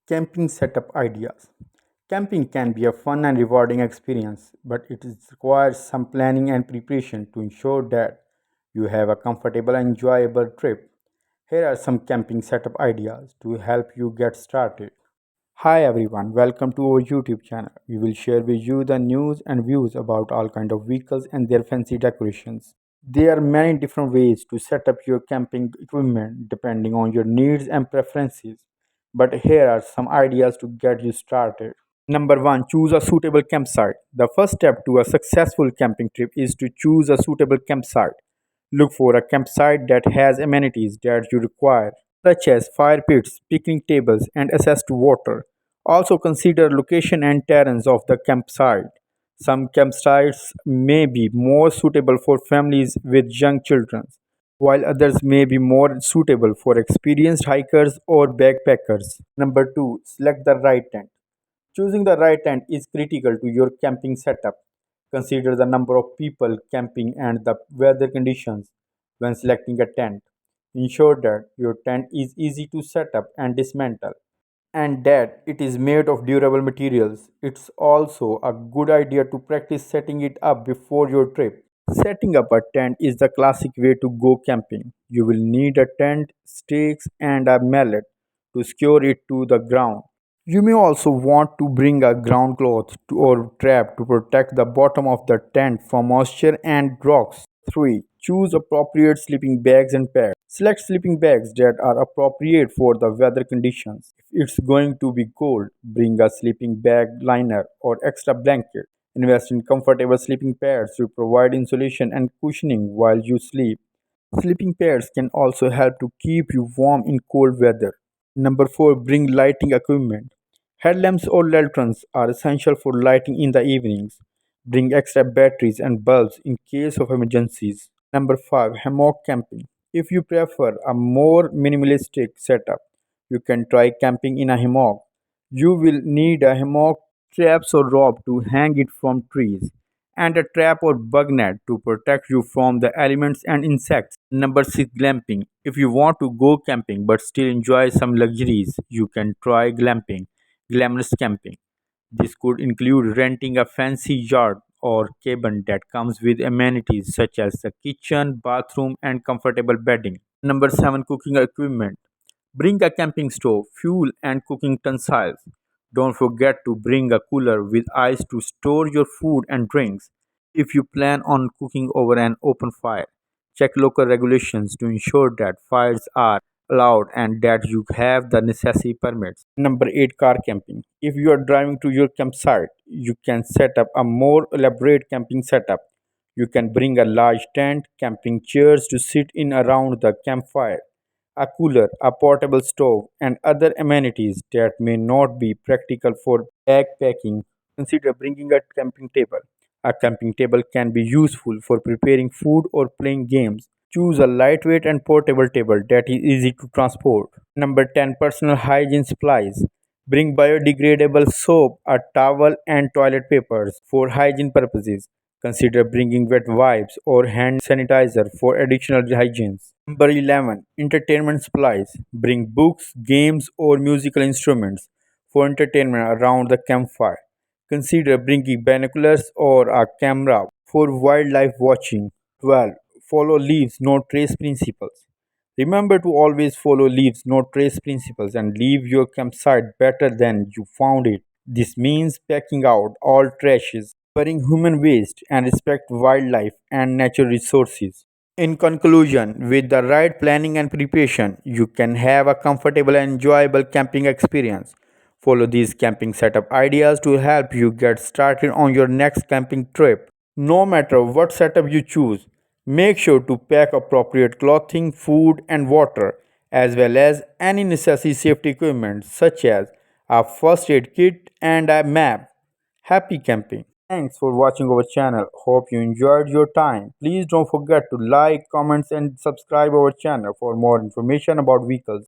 Camping setup ideas. Camping can be a fun and rewarding experience, but requires some planning and preparation to ensure that you have a comfortable and enjoyable trip. Here are some camping setup ideas to help you get started. Hi everyone, welcome to our YouTube channel. We will share with you the news and views about all kind of vehicles and their fancy decorations. There are many different ways to set up your camping equipment depending on your needs and preferences. But here are some ideas to get you started. Number 1, choose a suitable campsite. The first step to a successful camping trip is to choose a suitable campsite. Look for a campsite that has amenities that you require, such as fire pits, picnic tables, and access to water. Also consider location and terrains of the campsite. Some campsites may be more suitable for families with young children, while others may be more suitable for experienced hikers or backpackers. Number 2, select the right tent. Choosing the right tent is critical to your camping setup. Consider the number of people camping and the weather conditions when selecting a tent. Ensure that your tent is easy to set up and dismantle and that it is made of durable materials. It's also a good idea to practice setting it up before your trip. Setting up a tent is the classic way to go camping. You will need a tent, stakes, and a mallet to secure it to the ground. You may also want to bring a ground cloth or trap to protect the bottom of the tent from moisture and rocks. 3. Choose appropriate sleeping bags and pads. Select sleeping bags that are appropriate for the weather conditions. If it's going to be cold, bring a sleeping bag liner or extra blanket. Invest in comfortable sleeping pads to provide insulation and cushioning while you sleep. Sleeping pads can also help to keep you warm in cold weather. Number 4, bring lighting equipment. Headlamps or lanterns are essential for lighting in the evenings. Bring extra batteries and bulbs in case of emergencies. Number 5, hammock camping. If you prefer a more minimalistic setup, you can try camping in a hammock. You will need a hammock, straps or rope to hang it from trees, and a trap or bug net to protect you from the elements and insects. Number 6, glamping. If you want to go camping but still enjoy some luxuries, you can try glamping, glamorous camping. This could include renting a fancy yard or cabin that comes with amenities such as a kitchen, bathroom, and comfortable bedding. Number 7, cooking equipment. Bring a camping stove, fuel, and cooking utensils. Don't forget to bring a cooler with ice to store your food and drinks. If you plan on cooking over an open fire, check local regulations to ensure that fires are allowed and that you have the necessary permits. Number 8, car camping. If you are driving to your campsite, you can set up a more elaborate camping setup. You can bring a large tent, camping chairs to sit in around the campfire, a cooler, a portable stove, and other amenities that may not be practical for backpacking. Consider bringing a camping table. A camping table can be useful for preparing food or playing games. Choose a lightweight and portable table that is easy to transport. Number 10, personal hygiene supplies. Bring biodegradable soap, a towel, and toilet papers for hygiene purposes. Consider bringing wet wipes or hand sanitizer for additional hygiene. Number 11, entertainment supplies. Bring books, games, or musical instruments for entertainment around the campfire. Consider bringing binoculars or a camera for wildlife watching. 12. Follow leaves, no trace principles. Remember to always follow leaves, no trace principles and leave your campsite better than you found it. This means packing out all trashes, burying human waste, and respect wildlife and natural resources. In conclusion, with the right planning and preparation, you can have a comfortable and enjoyable camping experience. Follow these camping setup ideas to help you get started on your next camping trip. No matter what setup you choose, make sure to pack appropriate clothing, food, and water, as well as any necessary safety equipment such as a first aid kit and a map. Happy camping! Thanks for watching our channel. Hope you enjoyed your time. Please don't forget to like, comment, and subscribe our channel for more information about vehicles.